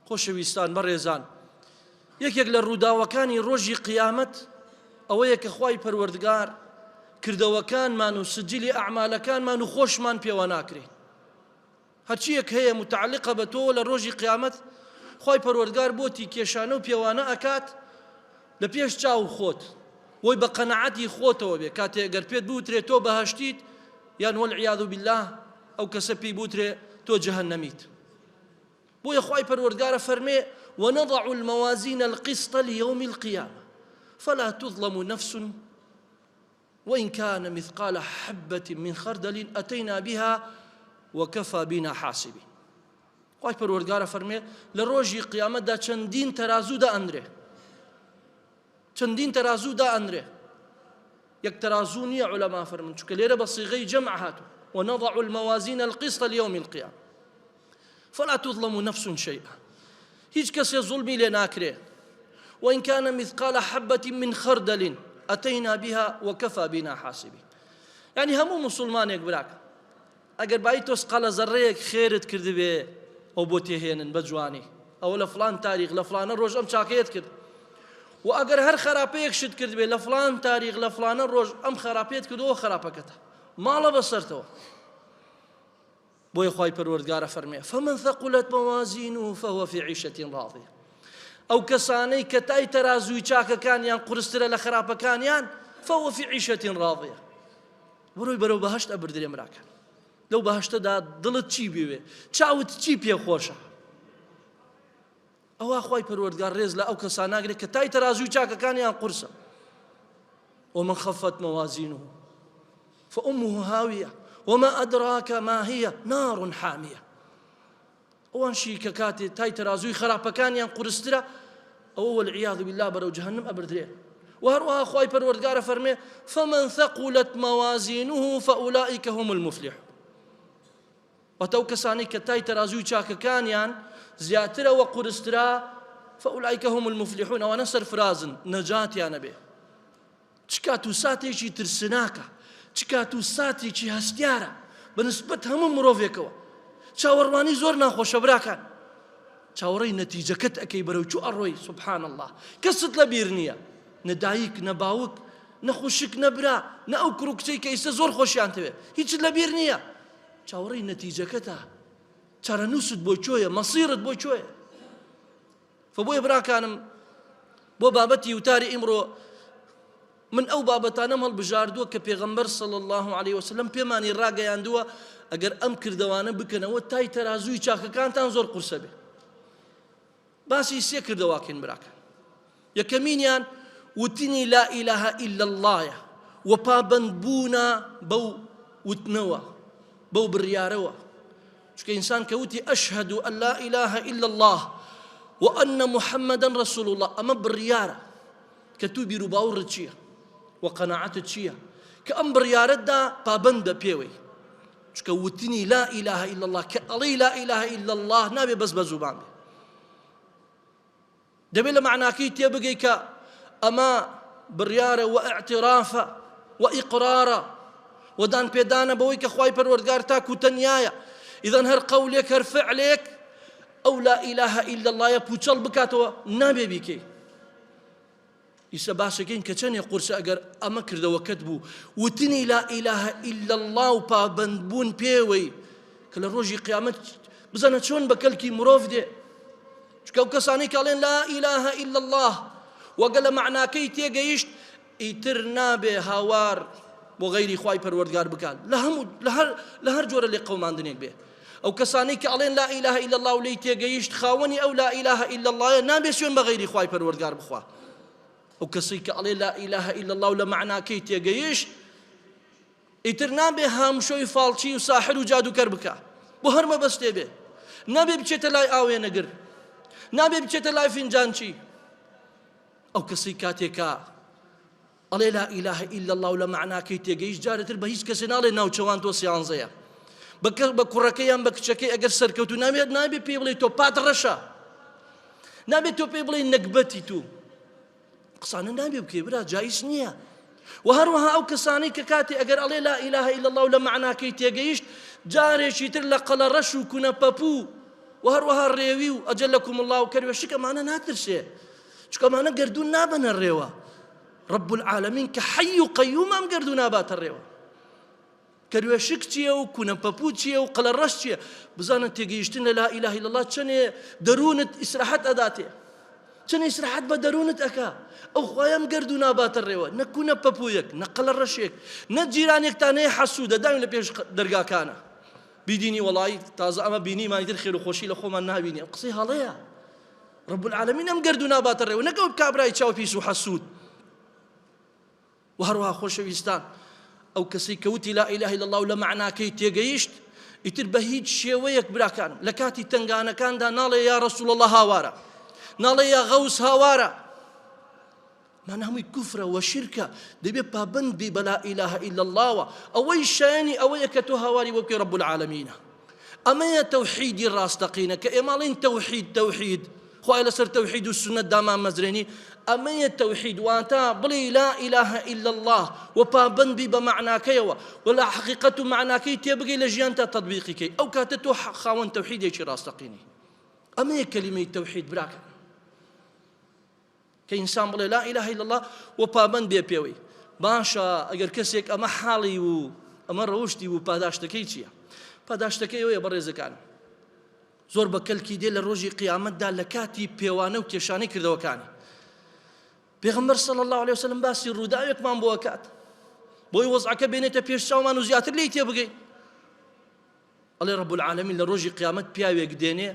خۆشەویستان بەڕێزان، یەکێک لە ڕووداوەکانی ڕۆژی قیامەت ئەوەیە کە خوای پەروەردگار کردەوەکانمان و سجلی ئەعمالەکانمان و خۆشمان پێوە ناکرێ. هەرچیەک هەیە متعلقە بە تۆ لە ڕۆژی قیامەت خوای پەروەردگار بۆتی کێشانە و پێوانە ئەکات لە پێش چاو خۆت، وەی بە قەنەعەتی خۆتەوە بێ. کاتێ گەر پێت بوترێ تۆ بەهەشتیت یان وەالعیاذ بالله ئەو کەسە پێی بوترێ تۆ جەهەنەمیت. بۆیە خوای پەروەردگارە فەرمێ ونضع الموازين القسط ليوم القيامة فلا تظلم نفس وإن كان مثقال حبة من خردل أتينا بها وكفى بنا حاسبين. خوای پەروەردگارە فەرمێ لە ڕۆژی قیامەتدا چەندین تەرازوو دائەنرێ، چەندین تەرازوو دائەنرێ، یەک تەرازوو نییە عولەما فەرمن، چونکە لێرە بە صیغەی جەمع هاتووە ونضع الموازين القسط ليوم القيامة فلا تظلم نفس شيئا، هیچ کەسێ زوڵمی لێ ناکرێ. وإن كان مثقال حبة من خردل أتينا بها وكفى بنا حاسبين. يعني هەموو مسلمانێک براکە ئەگەر بای تۆ سقالە زەڕەیەک خێرت کردبێ ئەو بۆ تێهێنن بە جوانی، ئەوە لە فلان تاریخ لە فلانە ڕۆژ ئەم چاکەیەت کرد، و ئەگەر هەر خراپەیەک شت کردبێ لە فلان تاریخ لە فلانە ڕۆژ ئەم خراپەیەت کردەوە خراپەکەتە ماڵە بەسەرتەوە. بۆیە خوای پەروەردگارە فەرمێ فمن ثقلت موازينه فهو في عيشة راضية. ئەو کەسانەی کە تای تەرازووی چاکەکانیان قورسترە لە خراپەکانیان فهو في عيشة راضية، بڕۆی بەرەو بەهەشت ئەبردرێ مراکە. لەو بەهەشتەدا دڵت چی بوێ، چاوت چی پێخۆشە، ئەوە خوای پەروەردگار ڕێز لە ئەو کەسان ناگرێت کە تای تەرازووی چاکەکانیان قورسە. ومن خفت موازينه فأمه هاوية وما أدراك ما هي نار حامية. ئەوانشی کە کاتێ تای تەرازووی خراپەکانیان قورسترە ئەوە والعیاذ بالله بەرەو جەهەنەم ئەبردرێ. وهروها خوای پەروەردگارە فەرمێ فمن ثقلت موازينه فأولئك هم المفلحون. وتو کەسانی کە تای تەرازووی چاکەکانیان زیاترەوە قورسترا فأولئك هم المفلحون، ئەوانە سەرفرازن، نەجاتیانە بێ. چ کات و ساتێکی ترسناکە، چ کات و ساتێکی هەستیارە بەنسبەت هەموو مرۆڤێکەوە. چاوەڕوانی زۆر ناخۆشە براکان، چاوەڕێی نەتیجەکەت ئەەکەی بەرەو چوو ئەڕۆی سوبحان الله، کەست لە بیر نییە، نە دایک نە باوک نە خوشک نەبرا نە ئەو کوڕ و کچەی کە ئێستا زۆر خۆشیان دەوێت، هیچت لە بیر نییە، چاوەڕێی نەتیجەکەتە، چارەنووست بۆ چۆیە، مەسیرت بۆ چۆیە. فبۆیە براکانم بۆ بابەتی وتاری ئیمڕۆ من ئەو بابەتانەم هەڵبژاردووە کە پێغەمبەر صلی الله عليه وسلم پێمانی ڕاگەیاندووە ئەگەر ئەم کردەوانە بکەنەوە تای تەرازووی چاکەکانتان زۆر قورسە بێ. باسی سێ کردەواکەین براکە. یەکەمینیان وتنی لا إله إلا الله و پابەندبوونە بەو وتنەوە بەو بڕیارەوە، چونکە ئینسان کە وتی ئەشهد أن لا إله إلا الله وأن محمدا رسول الله، ئەمە بڕیارە کە تو بیر و باوڕت چییە و قەناعەتت چییە کە ئەم بڕیارەتدا پابەندە پێوەی. چونکە وتنی لا إله إلا الله کە ئەڵێی لا إله إلا الله نابێ بەس بە زوبان بێ، دەبێت لە معناکەی تێبگەی کە ئەمە بڕیارە و ئاعترافە و ئیقرارە و دان پێدانە بەوەی کە خوای پەروەردگار تاکو تەنیایە. ئیذەن هەر قەولێک هەر فعلێک ئەو لا إله إلا الله پوچەڵ بکاتەوە نابێ بیکەی. ئیسا باسەکەین کە چەندێ قورسە ئەگەر ئەمە کردەوەکەت بوو وتنی لا إله إلا الله و پابەندبوون پێوەی کە لە ڕۆژی قیامەت بزانە چۆن بە کەلکی مرۆڤ دێ. چونکە ئەو کەسانەی کە ئەڵێن لا إله إلا الله وەگە لە معناکەی تێگەیشت ئیتر نابێ هاوار بۆ غەیری خوای پەروەردگار بکات لە هەر جۆرە لێ قەوماندنێک بێ. ئەو کەسانەی کە ئەڵێن لا إله إلا الله و لێی تێگەیشت خاوەنی ئەو لا إله إلا الله نابێ سوێن بە غەیری خوای پەروەردگار بخوا. ئەو کەسەی کە ئەڵێ لا إله إلا الله و لە معناکەی تێگەیشت ئیتر نابێ هامشۆی فاڵچی و ساحر و جادوکەر بکە، بۆ هەر مەبەستێ بێ، نابێ بچێتە لای ئاوێنەگر، نابێ بچێتە لای فینجانچی. ئەو کەسەی کاتێکە ئەڵێ لا إله إلا الله و لە معناکەی تێگەیشت جارێتر بە هیچ کەسێ ناڵێ ناوچەوان تۆ سیانزەیە، بە کوڕەکەیان بە کچەکەی ئەگەر سەرکەوتو نابێ پێی بڵێ تۆ پات ڕەشە، نابێت تۆ پێی بڵێ نەکبەتی تو، قسانە نابێ بکەی برا جایز نییە. و هەروەها ئەو کەسانەی کە کاتێ ئەگەر ئەڵێ لا إله إلا الله و لە معناکەی تێگەیشت جارێکی تر لە قەڵە ڕەش و کونە پەپوو و هەروەها ڕێوی و ئەجەلەکم الله و کەروێشک ئەمانە ناترسێ چونکە ئەمانە گەردوون نابەنە ڕێوە رب العالمین کە حەی و قەیوم ئەم گەردوو ناباتە ڕێوە کەروێشک چییە و کوونەپەپوو چییە و قەلەڕەش چییە بزانن تێگەیشتن لە لا ئیلاهە ئیلا الله چەنێ دەروونت ئیسراحەت ئەداتێ چەنێ ئیسراحەت بە دەروونت ئەکا ئەو خوایەم گەردوو ناباتە ڕێوە نە کوونەپەپوویەک نە قەلەڕەشێک نە جیرانێکتان هەیە حەسوودە داوین لە پێش دەرگاکانە بیدینی وەڵی تازە ئەمە بینیمانی تر خێر و خۆشی لە خۆمان نابینی ئەم قسەی هەڵەیە رب العالمین ئەم گەردوو ناباتە ڕێوە نەکە ئەو کابرای چاو پیس و حەسوود و هەروەها خۆشەویستان ئەو کەسەی کەوتی لا ئیلاهە ئیلا الله و لە معناکەی تێگەیشت ئیتر بە هیچ شێوەیەک براکان لە کاتی تنگانەکاندا ناڵێ یا ڕەسوول الله هاوارە ناڵێ یا غەوس هاوارە معنە هەمووی کوفرە و شرکە دەبێت پابند بی بە لا ئیلاهە ئیلا اللهوە ئەوەی شایانی ئەوەیە کە تۆ هاواری وەکوی رب العالمینە ئەمەیە تەوحیدی ڕاستەقینە کە ئێماڵین تەوحید خوای لەسەر تەوحید و سنەت دامان مەزرێنی ئەمەیە تەوحید واتە بڵێ لا ئیلاهە ئیلا الله و پابند بی بە معناکەیەوە و لە حەقیقەت و معناکەی تێبگەی لە ژیان تا تەطبیقیکەی ئەو کاتە تۆ خاوەن تەوحیدێکی ڕاستەقینی ئەمەیە کەلیمەی تەوحید براکە کە ئینسان بڵێ لا ئیلاهە ئیلا الله و پابند بێ پێوەی باشە ئەگەر کەسێک ئەمە حاڵی و ئەمە ڕەوشتی و پاداشتەکەی چییە پاداشتەکەی ئەوەیە بەڕێزەکان زۆر بە کەلکی دێ لە ڕۆژی قیامەتدا لە کاتی پێوانە و کێشانەی کردەوەکانی پێغەمبەر صلی الله علیه وسلم باسی ڕووداوێکمان بۆ کات بۆی وەزعەکە بێنێتە پێش چاومان و زیاتر لێی تێبگەین ئەڵێ رب العالمین لە ڕۆژی قیامەت پیاوێک دێنێ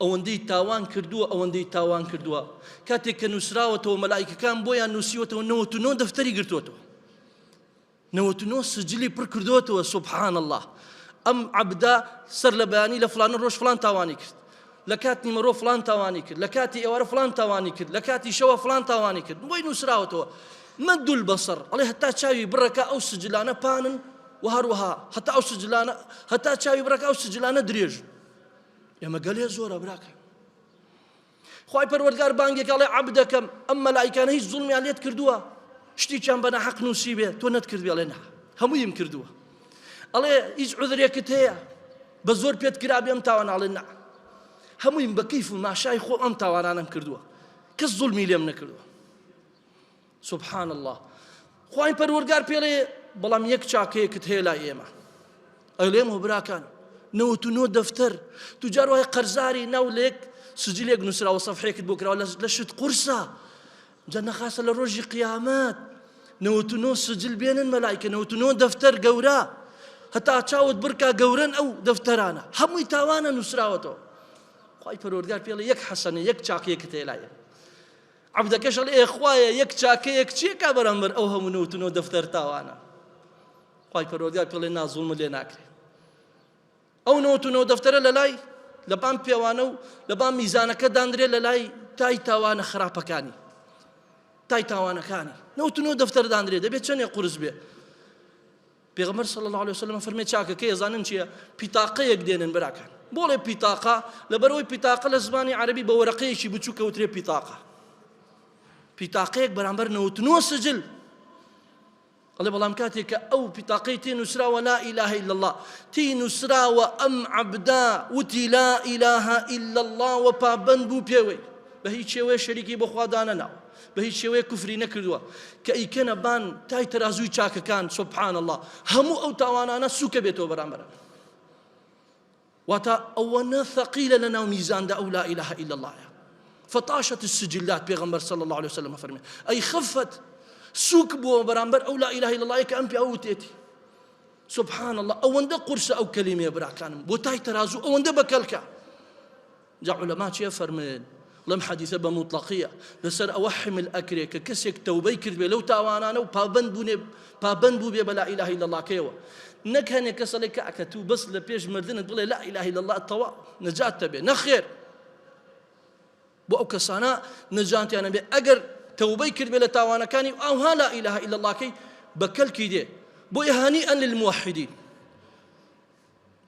ئەوەندەی تاوان کردووە ئەوەندەی تاوان کردووە کاتێک کە نووسراوەتەوە مەلایکەکان بۆیان نووسیوەتەوە 99 دەفتەری گرتووەتەوە 99 سجلی پڕ کردووەتەوە سبحان الله ئەم عەبدا سەر لە بەیانی لە فلانە ڕۆژ فلان تاوانی کرد لە کاتی مەرۆ فلان تاوانی کرد لە کاتی ئێوارە فلان تاوانی کرد لە کاتی شەوە فلان تاوانی کرد بۆی نووسراوەتەوە مەد البەسەر ئەڵێ هەتا چاوی بڕەکە ئەو سجلانە پانن و هەروەها هەتا ئەو سجلانە هەتا چاوی بڕەکە ئەو سجلانە درێژن ئێمە گەلێ زۆرە براکە خوای پەروەردگار بانگێک ئەڵێ عەبدەکەم ئەم مەلایکانە هیچ زوڵمیان لێت کردووە شتێکیان بە ناحەق نووسی بێ تۆ نەتکردبێ ئەڵێ نا هەموویم کردووە ئەڵێ هیچ عوذرێکت هەیە بە زۆر پێت کرابێ ئەم تاوانە ئەڵێ نا هەموویم بە کەیف و ماشای خۆ ئەم تاوانانم کردووە کەس زوڵمی لێم نەکردووە سبحان الله خوای پەروەردگار پێڵێ بەڵام یەک چاکەیەکت هەیە لای ئێمە ئەڵێمەوە براکان 99 دەفتەر توجار وای قەرزاری ناولێک سجلێک نووسراوە سەفحەیەکت بۆ کراوە لە شت قورسە جا نەخاسە لە ڕۆژی قیامەت 99 سجل بێنن مەلایکە 99 دەفتەر گەورە هەتا چاوت بڕکا گەورەن ئەو دەفتەرانە هەمووی تاوانە نووسراوەتەوە خوای پەروەردگار پێڵێ یەک حەسەنە یەک چاکەیەکت هەیە لای عەبدەکەش ئەڵێ ئێ خوایە یەک چاکەیەک چییەکە بەرامبەر ئەو هەموو 99 دەفتەر تاوانە خوای پەروەردگار پێڵێ نا زوڵمت لێ ناکرێت ئەو 99 دەفتەرە لە لای لە بام پێوانە و لە بام میزانەکە دانرێت لە لای تای تاوانە خراپەکانی تای تاوانەکانی 99 دەفتەر دانرێت دەبێت چەندێک قورس بێ پێغەمبەر صلی الله علیه وسلم فەرمێ چاکەکەی ئەزانن چییە پیتاقەیەک دێنن براکان بۆڵێ پیتاقە لەبەرەوەی پیتاقە لە زمانی عەرەبی بە وەرەقەیەکی بچوو کەوترێ پیتاقە پیتاقەیەک بەرامبەر 99 سجل ئەڵێ بەڵام کاتێک کە ئەو پیتاقەی تێ نووسراوە لا ئیلاهە ئیلا الله تێی نووسراوە ئەم عەبدا وتی لا ئیلاهە ئیلا الله و پابەند بوو پێوەی بە هیچ شێوەیە شەریکی بە خوا دانەناوە بە هیچ شێوەیە کوفری نەکردووە کە ئیکەنە بان تای تەرازووی چاکەکان سبحان الله هەموو ئەو تاوانانە سووکە بێتەوە بەرامبەرە واتە ئەوەنە ثەقیلە لە ناو میزاندا ئەو لا ئیلاهە ئیلا الله فطاشت السجلات پێغەمبەر صلی الله علیه وسلم فەرمێ ئەی خفت سوک بووە بەرامبەر ئەو لا ئیلاهە ئیلا الله کە ئەم پێ ئەوتێتی سبحان الله ئەوەندە قورسە ئەو کەلیمەیە براکانم بۆ تای تەرازوو ئەوەندە بەکەلکە جا عولەما چیە فەرمێن لەم حەدیثە بە موطلقیە لەسەر ئەوە حمل ئەکرێ کە کەسێک تەوبەی کرد بێ لەو تاوانانە و پابەند بوو بێ بە لا ئیلاهە ئیلا الله کەیەوە نەک هەنێک کەسەڵێ کە تو بەس لە پێش مردنت بڵێ لا ئیلاهە ئیلا الله تەواو نەجات تەبێ نەخێر بۆ ئەو کەسانە نەجاتیانە بێ ئەگەر تەوبەی کرد بێ لە تاوانەکانی ئەوها لا ئیلاهە ئیلا اللهکەی بە کەلکی دێ بۆ هەنیئا للموحدین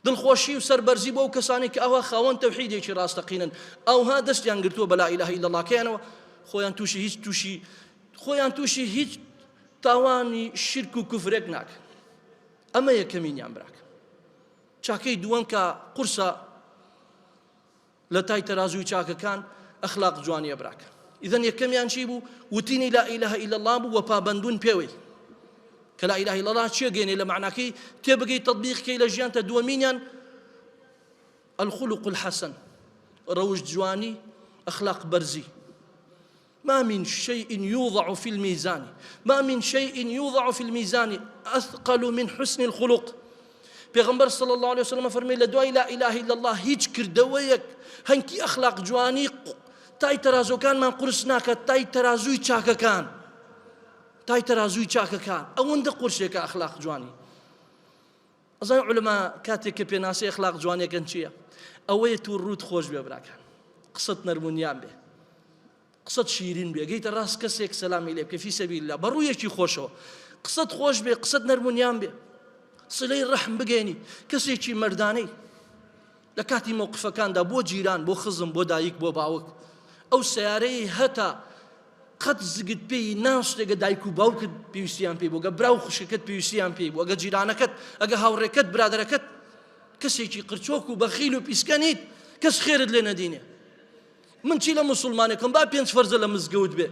دڵخۆشی و سەربەرزی بۆ ئەو کەسانی کە ئەوها خاوەن تەوحیدێکی ڕاستەقینن ئەوها دەستیان گرتووە بە لا ئیلاهە ئیلا اللهکەیانەوە خۆیان تووشی هیچ تاوانی شرک و کوفرێک ناکەن ئەمە یەکەمینیان براکە چاکەی دووەم کە قورسە لە تای تەرازوی چاکەکان ئەخلاق جوانیە براکە. ئیدەن یەکەمیان چی بوو؟ وتینی لا ئیلەهە ئیلە الله بوو و پابەندبوون پێوەی کە لا ئیلەهە ئیلە الله چیە گەێنێ لە معناکەی تێبگەی تەطبیقکەی لە ژیانتە. دووەمینیان الخلق الحسن، ڕەوشت جوانی، أخلاق برزي. ما من شيء يوضع في الميزان، ما من شيء يوضع في الميزان أثقل من حسن الخلق. پیغمبر صلى الله عليه وسلم فرمي لدواي لا إله إلا الله هيج كردويك هنكي أخلاق جواني تاي ترازو كان من قرسناك تاي ترازوي چاكا كان تاي ترازوي چاكا كان أوند قرشيك أخلاق جواني. أظن علماء كاتك بيناسي أخلاق جواني كان شيء أويت الرود خوش بيبراكان قصة نرمونيان به قصة شيرين به قيت الراس كسيك سلامي لك في سبيل الله برويشي خوشو قصة خوش به قصة نرمونيان به صلي الرحم بقيني كسيكي مرداني لكاتي موقف كان دا بو جيران بو خزم بو دايك بو باوك أو سياري هتا قد زقت بي ناس لقى دايكو باوك بيوسيان بي بو براو خشكت بيوسيان بي بو جيرانكت أقا هاوركت برادركت كسيكي قرشوكو بخيلو بيسكانيت كس خيرد لنا دينه من چی لە مسلمانێکم با 5 فەرزە لە مزگەوت بێ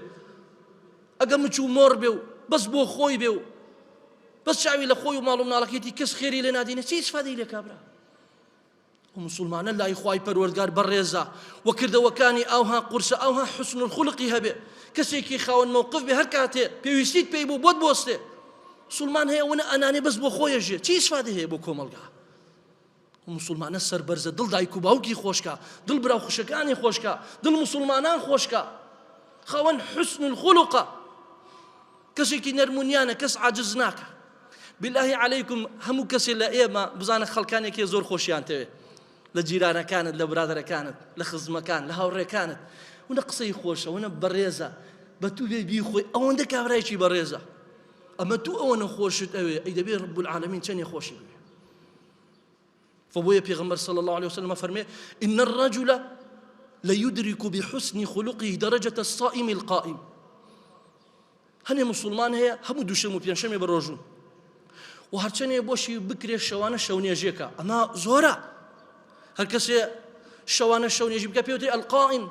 ئەگە مچوو مۆڕ بێ و بەس بۆ خۆی بێ و بەس چاوی لە خۆی و ماڵ و مناڵەکەیەتی کەس خێری لێ نادینە چی ئیسفادەی لێ کابرا؟ و مسلمانە لای خوای پەروەردگار بەڕێزە و کردەوەکانی ئەوها قورسە ئەوها حسن الخلقی هەبێ کەسێکی خاوەن موقف بێ هەر کاتێ پێویستیت پێی بوو بۆت بۆستێ. مسلمان هەیە ونە ئەنانێ بەس بۆ خۆیەژێ چی ئیسفادە هەیە بۆ کۆمەلگا؟ مسلمانە سەربەرزە دڵ دایک و باوکی خۆشکە دڵ براو خوشەکانی خۆشکە دڵ مسلمانان خۆشکە خاوەن حسن الخلقە کەسێکی نەرمونیانە کەس عاجز ناکە. بالله عەلەیکم هەموو کەسێ لە ئێمە بزانە خەڵکانێکی زۆر خۆشیان تەوێ لە جیرانەکانت لە برادەرەکانت لە خزمەکان لە هاوڕێکانت ونە قسەی خۆشە ونە بەڕێزە بە تو بێ بیخۆی ئەوەندە کابرایکی بەڕێزە ئەمە تو ئەوەنە خۆشت ئەوێ ئەی دەبێ رب العالمین چەندێ خۆشی بێ. فبويا پیغمبر صلى الله عليه وسلم فرمي إن الرجل ليدرك بحسن خلقه درجة الصائم القائم. هني مسلمان هي هم دوشمو بينشمي بروجو وهرچني بوشي بكري شوانه شونيه جيكا اما زورا هركسي شوانه شونيه جيكا بيوتري القائم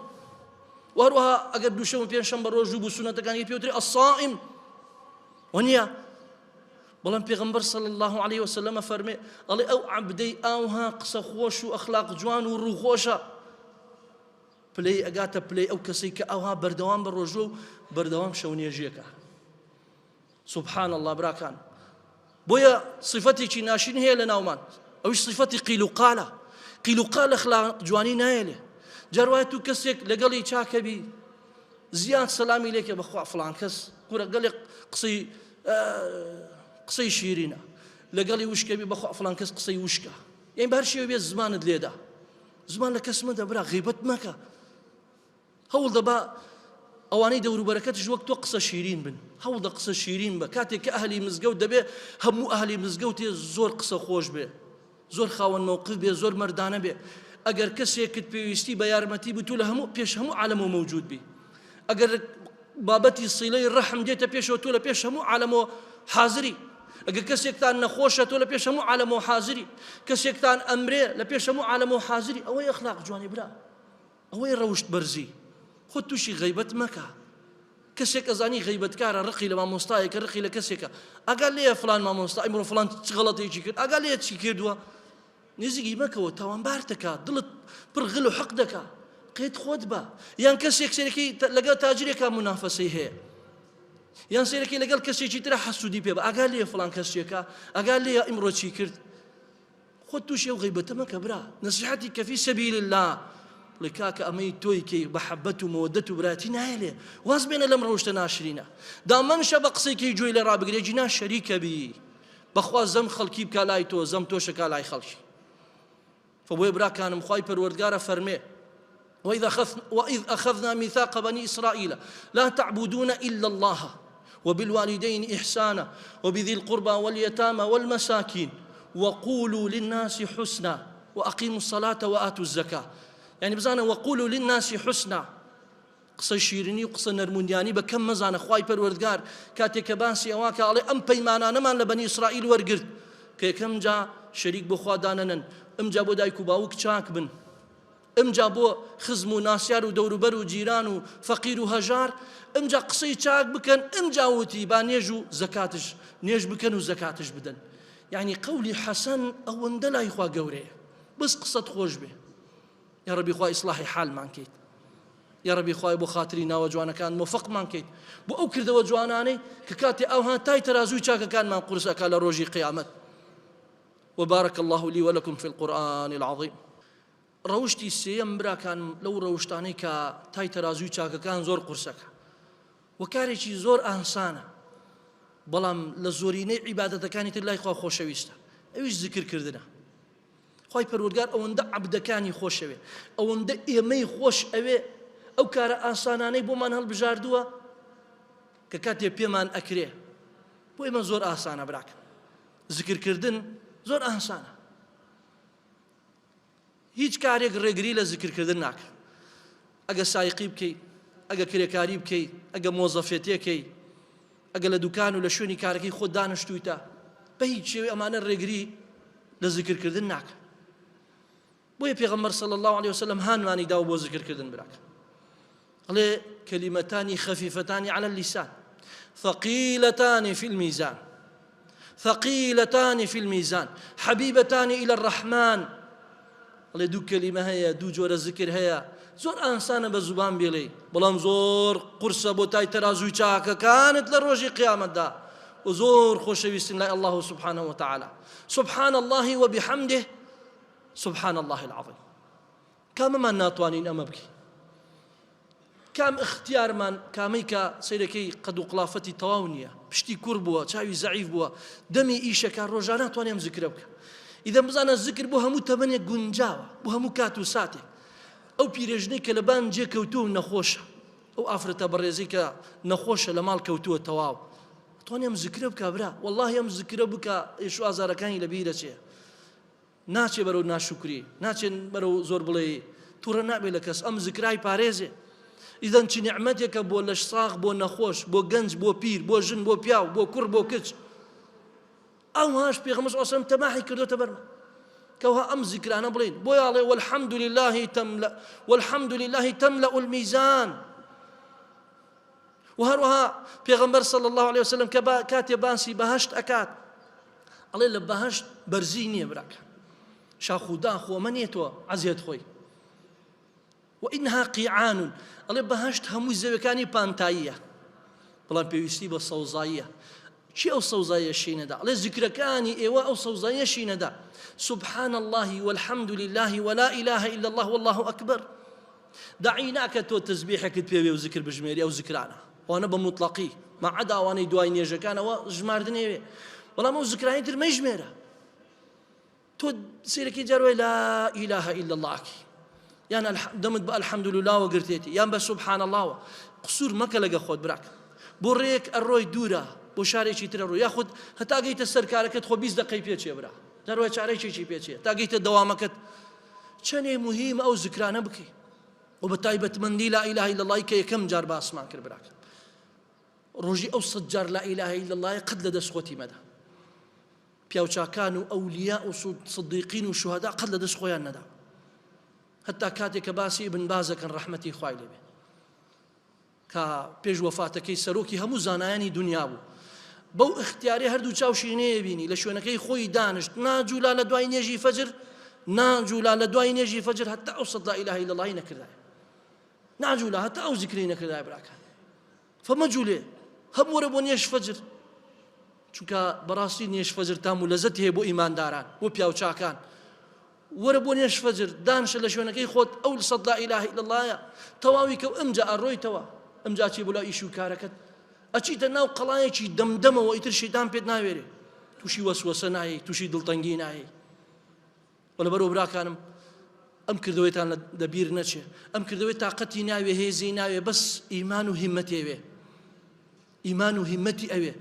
وهروها اگر دوشمو بينشم بروجو بسنه كان بيوتري الصائم ونيا. بەڵام پێغەمبەر صلی الله عليه وسلم فەرمێ ئەڵێ ئەو عەبدەی ئاوها قسە خۆش و ئەخلاق جوان و ڕووخۆشە پلەی ئەگاتە پلەی ئەو کەسەی کە ئاوها بەردەوام بە ڕۆژۆ و بەردەوام شەونێژیەکە. سبحان الله براکان بۆیە صفەتێکی ناشین هەیە لە ناومان ئەوش صفەتی قیل و قالە. قیل و قال ئەخلاق جوانی نایەلێ جار وایە تو کەسێک لەگەڵی چاکەبی زیاد سەلامی لێکە بەخوا فڵان کەس کوورە گەڵێ قسەی شیرینە لەگەڵی وشکەبی بەخوا فڵان کەس قسەی وشکە یعنی بە هەر شێوە بێت زمانت لێدا زمان لە کەس مەدە برا غیبەت مەکە هەوڵ دەبا ئەوانەی دەوروبەرەکەتش وەک تۆ قسە شیرین بن هەوڵ دە قسە شیرین بە کاتێک کە ئەهلی مزگەوت دەبێ هەموو ئەهلی مزگەوتێ زۆر قسە خۆش بێ زۆر خاوەن موقف بێ زۆر مەردانە بێ. ئەگەر کەسێکت پێویستی بە یارمەتی بتو لە هەموو پێش هەموو عالەمەوە مەوجود بی ئەگەر بابەتی سیلەی ڕەحم دێتە پێشەوە تۆ لە پێش هەموو عالەمەوە حازری ئەگەر کەسێکتان نەخۆشە تۆ لە پێش هەموو عالەمەوە حازری کەسێکتان ئەمرێ لە پێش هەموو عالەمەوە حازری. ئەوەی ئەخلاق جوانی برا ئەوەی ڕەوشت بەرزی خۆ تووشی غەیبەت مەکە. کەسێک ئەزانی غەیبەتکارە ڕقی لە مامۆستایەکە ڕقی لە کەسێکە ئەگەر لێیە فڵان مامۆستا ئەمڕۆ فڵان چ غەڵەتێکی کرد ئەگەر لێیە چی کردووە نزیکی مەکەوە تاوانبار دەکا دڵت پڕ غل و حەق دەکا قێت خۆت بە. یان کەسێک سێرەکەی لەگەڵ تاجرێکا منافەسەی هەیە یان سێرەکەی لەگەڵ کەسێکی ترە حەسوودی پێ بە ئەگەر لێیە فڵان کەسێکە ئەگەر لێیە ئیمڕۆ چی کرد خۆت تووشی ئەو غەیبەتە مەکە برا. نەسیحەتی کە فی سەبیل الله بڵێ کاکە ئەمەی تۆی کەی بە حەبەت و مەوەدەت و براتی نایەلێ واز بێنە لەم ڕەوشتە ناشرینە دامەنشە بە قسەیکەی جوێی لە ڕابگرێ جینا شەریکە بی بەخوا زەم خەڵکی بکا لای تۆ زەم تۆشەکا لای خەڵکی. فبووی براکانم خوای پەروەردگارە فەرمێ وإذ أخذنا ميثاق بني إسرائيل لا تعبدون إلا الله وبالوالدين إحسانا وبذي القربى واليتامى والمساكين وقولوا للناس حسنا وأقيموا الصلاة وآتوا الزكاة. يعني بزانا وقولوا للناس حسنا قسە شیرینی و قسە نەرمونیانی بە کەم مەزانە خوای پەروەردگار کاتێک کە باسی ئەواکە ئەڵێ ئەم پەیمانانەمان لە بەنی ئیسرائیل وەرگرت کە یەکەم جا شەریک بۆ خوا دانەنن ئەمجا بۆ دایک و باوک چاک بن ئەمجا بۆ خزم و ناسیار و دەوروبەر و جیران و فەقیر و هەژار ئەمجا قسەی چاک بکەن ئەمجا وتی با نێژ و زەکاتش نێژ بکەن و زەکاتش بدەن. یعنی قەولی حەسەن ئەوەندە لای خوا گەورەیە، بس قسەت خۆش بێ. یا ڕەبی خوا ئیسلاحی حالمان کەیت، یا ڕەبی خوای بۆ خاتری ناوە جوانەکان موفقمان کەیت بۆ ئەو کردەوە جوانانەی کە کاتێ ئەوها تای تەرازووی چاکەکانمان قورس ئەکا لە ڕۆژی قیامەت. وبارك الله لي ولكم في القرآن العظيم. ڕەوشتی سێیەم براکان لەو ڕەوشتانەی کە تای تەرازووی چاکەکان زۆر قورسەکە و کارێکی زۆر ئاسانە، بەڵام لە زۆرینەی عیبادەتەکانی تر لای خوا خۆشەویستە، ئەویش زیکرکردنە. خوای پەروەردگار ئەوەندە عەبدەکانی خۆشەوێ، ئەوەندە ئێمەی خۆش ئەوێ، ئەو کارە ئاسانانەی بۆمان هەڵبژاردووە کە کاتێ پێمان ئەکرێ بۆ ئێمە زۆر ئاسانە براکە. زیکرکردن زۆر ئاسانە، هیچ کارێک ڕێگری لە زیکرکردن ناکە. ئەگە سایقی بکەیت، ئەگە کرێکاری بکەیت، ئەگە مۆزەفێتێکەی، ئەگە لە دوکان و لە شوێنی کارەکەی خۆ دانیشتوویتە، بە هیچ شێوەی ئەمانە ڕێگری لە زیکرکردن ناکە. بۆیە پێغەمبەر صلی الله عليه وسلم هانوانی داوە بۆ زیکرکردن براکە. ئەڵێ کەلیمەتانی خەفیفەتانی على اللسان ثقيلتان في الميزان ثقيلتان في الميزان حبيبتان إلى الرحمن. ئەڵێ دوو کەلیمە هەیە، دوو جۆرە زیکر هەیە، زۆر ئاسانە بە زوبان بێڵێ، بەڵام زۆر قورسە بۆ تای تەرازووی چاکەکانت لە ڕۆژی قیامەتدا و زۆر خۆشەویستن لای الله سبحانه وتعالى. سبحان الله وبحمده سبحان الله العظيم. کامەمان ناتوانین ئەمە بکەین؟ کام اختیارمان کامی کە سەیرەکەی قەد و قڵافەتی تەواو نییە، پشتی کوڕ بووە، چاوی زەعیف بووە، دەمی ئیشەکە ڕۆژانە ناتوانێم زیکرە بکەم. ئیدە بزانە زیکر بۆ هەموو تەمەنێک گونجاوە، بۆ هەموو کات و ساتێک. ئەو پیرێژنەی کە لە بان جێکەوتووە و نەخۆشە، ئەو ئافرەتە بەڕێزەی کە نەخۆشە لە ماڵ کەوتووە تەواو، توانێم زیکرە بکە برا، وەڵڵاهی ئەم زیکرە بکە ئێش و ئازارەکانی لە بیرە چێ، ناچێ بەرەو ناشکری، ناچێن بەرەو زۆر بڵێ تووڕە نابێ لە کەس، ئەم زیکرای پارێزێ. ئیدەن چی نیعمەتێکە بۆ لەش ساغ، بۆ نەخۆش، بۆ گەنج، بۆ پیر، بۆ ژن، بۆ پیاو، بۆ کوڕ، بۆ کچ. ئەوهاش پێغەمبەر صلی الله علیه وسلم تەماحی کردوتە بەرمە کەوها ئەم زیکرانە بڵێن، بۆ یاڵێ والحمد لله تملأ الميزان. وهروها پێغەمبەر صلی الله عليه وسلم کە کاتێ باسی بەهەشت ئەکات، ئەڵێ لە بەهەشت بەرزی نییە براکە، شاخ و داخ و ئەمە نیێتەوە عەزیەت خۆی. وإنها قیعان، ئەڵێ بەهەشت هەمووی زەویەکانی پانتاییە، بەڵام پێویستی بە سەوزاییە. چی ئەو سەوزاییە شینەدا؟ ئەڵێ زیکرەکانی ئێوە ئەو سەوزاییە شینەدا، سبحان الله والحمد لله ولا إله إلا الله والله أكبر. داعی ناکە تۆ تەسبیحێکت پێوێ و زیکر بژمێری ئەو زیکرانە، ئەوانە بە مطلقی مەعەدا ئەوانەی دوای نێژەکانەوە ژماردنێوێ، بەڵام ئەو زیکرانی تر مەیژمێرە. تۆ سیرەکەی جاروای لا إله إلا الله یان دەمت بە الحمد لله وەگرتێتی، یان بە سبحان الله. قسوور مەکە لەگە خۆت براکە، بۆ ڕێک ئەڕۆی دوورە، بۆ شارێکی ترە ڕۆی، یاخود هەتا گەیتە سەر کارەکەت خۆ 20 دقەی پێچێ برا، جاروای چارەیەکی پێچێ، تا گەیتە دەوامەکەت. چەندێ مهمە ئەو زیکرانە بکەی و بە تایبەتمەندی لا إله إلا الله کە یەکەم جار باسمان کرد براکە. ڕۆژی ئەو 100 جار لا إله إلا الله قەت لە دەست خۆتی مەدا. پیاوچاکان و ئەولیا و صدیقین و شوهەدا قەت لە دەست خۆیان نەدا. هەتا کاتێک کە باسی ئیبن بازەکەن ڕەحمەتی خوای لێبێ، کە پێش وەفاتەکەی سەرۆکی هەموو زانایانی دنیا بوو، بەو اختیاری هەردوو چاوشینەیە بینی لە شوێنەکەی خۆی دانشت، ناجوولا لە دوای نێژی فەجر، ناجوولا لە دوای نێژی فەجر هەتا ئەو 100 لا إله إلا الله نەکردایە، ناجوولا هەتا ئەو زیکری نەکردایە براکان. فەمەجوولێ هەم وەرە بۆ نێژ فەجر، چونکە بەڕاستی نێژ فەجر تام و لەزەتی هەیە بۆ ئیمانداران، بۆ پیاوچاکان. وەرە بۆ نێژ فەجر دانشە لە شوێنەکەی خۆت، ئەو 100 لا إله إلا الله تەواوی کە ئەمجا ئەڕۆیتەوە، ئەمجا چی بۆ لای ئیش و کارەکەت، ئەچیتە ناو قەڵایەکی دەمدەمەوە، ئیتر شەیتان پێت ناوێرێ، تووشی وەسوەسە نایە، تووشی دڵتەنگی نایە. وەلەبەرەوە براکانم ئەم کردەوەیتان لە بیر نەچێ، ئەم کردەوەی تااقەتی ناوێ، هێزی ناوێ، بەس ئیمان و هیممەتی ئەوێ، ئیمان و هیممەتی ئەوێ.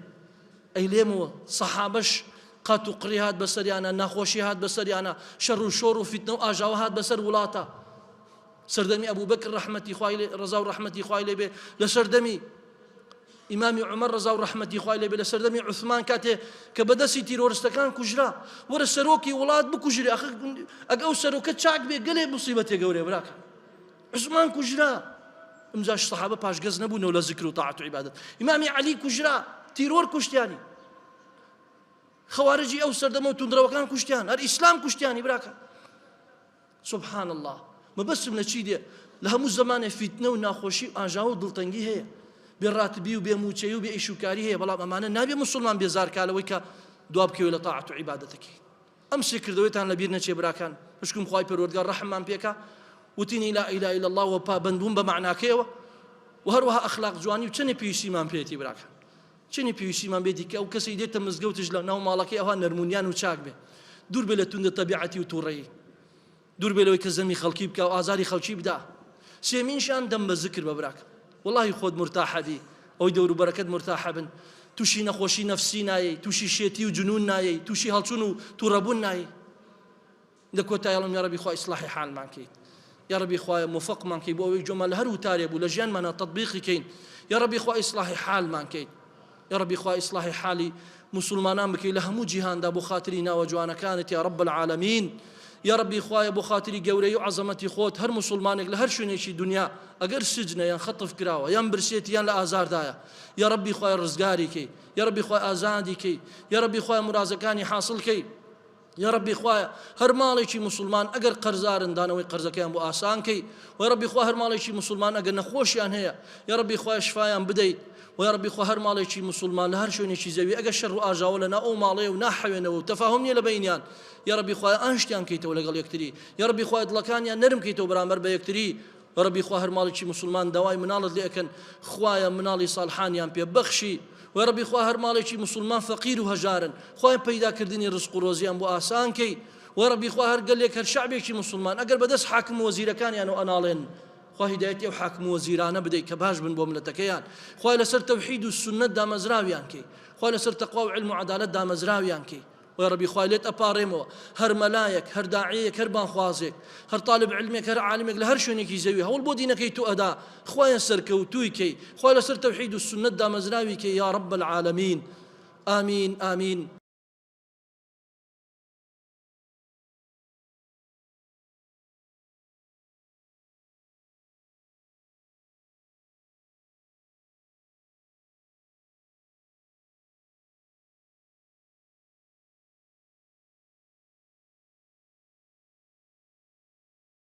ئەی لێمەوە سەحابەش قات و قڕی هات بەسەریانە، ناخۆشی هات بەسەریانە، شەڕ و شۆڕ و فیتنە و ئاژاوە هات بەسەر وڵاتە. سەردەمی ئەبوو بەکر ڕەحمەتی خوای ڕەزا و ڕەحمەتی خوای لێبێ، لە سەردەمی ئیمامی عومەر ڕەزا و ڕەحمەتی خوای لێبێ لە سەردەمی عوسمان کاتێ کە بەدەستی تیرۆریستەکان کوژرا وەرە سەرۆکی وڵات بکوژری ئەگە ئەو سەرۆکە چاک بێ گەلێ موسیبەتێ گەورەیە براکە عوسمان کوژرا ئەمجاش سەحابە پاشگەز نەبوونەوە لە ذکر و تاعەت و عیبادەت ئیمامی عەلی کوژرا تیرۆر کوشتیانی خەوارجی ئەو سەردەمە و توندرەوەکان کوشتیان هەر ئیسلام کوشتیانی براکە سبحان الله مەبەستم لە چی دێ لە هەموو زمانێ فیتنە و ناخۆشی ئاژاوە و دڵتەنگی هەیە بێڕاتبی و بێموچەی و بێ ئیشوکاری هەیە بەڵام ئەمانە نابێ موسڵمان بێزارکالەوەی کە دوا بکەوێ لە تاعەت و عیبادەتەکەی ئەم سێکردەوەیتان لەبیر نەچێ براکان پشکم خوای پەروەردگار ڕەحممان پێکا وتینی لا ئیلاها ئیلا الله و پابەندبوون بە معناکەیەوە و هەروەها ئەخلاق جوانی و چەنێ پێویستیمان پێێتی براکان چەنێ پێویستیمان بێتی کە ئەو کەسی دێتە مزگەوتش لە ناو ماڵەکەی ئەوها نەرمونیان و چاک بێ دوور بێ لە توندە تەبیعەتی و تووڕەیی دوور بێ لەوەی کە زەمی خەڵکی بکە و ئازاری خەڵکی بدا سێمینشان دەم بە ذکر بە براکە وەڵاهی خۆت مرتاحە بی ئەوی دەور و بەرەکەت مرتاحە بن تووشی نەخۆشی نەفسی نایەی تووشی شێتی و جنون نایەی تووشی هەڵچوون و تووڕەبوون نایەی لە کۆتاییڵم یا رەبی خوای ئیسلاحی حالمان کەیت یا رەبی خوای موفقمان کەی بۆ ئەوەی جۆمان لە هەر وتارێ بوو لە ژیانمانە تەطبیقی کەین یا رەبی خوای ئیسلاحی حالمان کەیت یا رەبی خوای ئیسلاحی حالی مسلمانان بکەی لە هەموو جیهاندا بۆ خاتری ناوە جوانەکانت یا رب العالمین یا ربی خوایە بۆ خاتری گەورەی و عەزەمەتی خۆت هەر مسلمانێک لە هەر شوێنێکی دنیا ئەگەر سجنە یان خەتف کراوە یان برسێتی یان لە ئازاردایە یا ربی خوای ڕزگاری کەی یا ربی خوای ئازادی کەی یا ربی خوای مرازەکانی حاصل کەی یا ربی خوایە هەر ماڵێکی مسلمان ئەگەر قەرزارن دانەوەی قەرزەکەیان بۆ ئاسان کەی و ربی خوای هەر ماڵێکی مسلمان ئەگەر نەخۆشیان هەیە یا ربی خوای شفایان بدەیت و یا ربی خوا هەر ماڵێکی مسلمان لە هەر شوێنێکی زەوی ئەگەر شەڕ و ئاژاوە لەنا ئەو ماڵەیە و ناحەوێنەوە و تەفاهم نییە لە بەینیان یا ربی خوای ئاشتیان کەیتەوە لەگەڵ یەکتری یا ربی خوای دڵەکانیان نەرم کەیتەوە بەرامبەر بە یەکتری و ربی خوا هەر ماڵێکی مسلمان داوای مناڵت لێ ئەکەن خوایە مناڵی ساڵحانیان پێ بەخشی و ربی خوا هەر ماڵێکی مسلمان فەقیر و هەژارن خوای پەیداکردنی ڕزق و ڕۆزیان بۆ ئاسان کەی و ربی خوا هەر گەلێک هەر شعبێکی مسلمان ئەگەر بەدەست حاکم وەزیرەکانیان و ئەناڵێن خوا هیدایەتی ئەو حاکم وەزیرانە بدەیت کە باش بن بۆ ملەتەکەیان خوا لەسەر تەوحید و سنەت دامەزراویان کەی خوا لەسەر تەقوا و علم و عەدالەت دامەزراویان کەی و ربی خوا لێت ئەپاڕێمەوە هەر مەلایەک هەر داعیەک هەر بانخوازێک هەر طالب علمێک هەر عالمێک لە هەر شوێنێکی زەوی هەوڵ بۆ دینەکەی تو ئەدا خوایە سەرکەوتووی کەی خوا لەسەر تەوحید و سنەت دامەزراوی کەی یا رب العالمین آمین آمین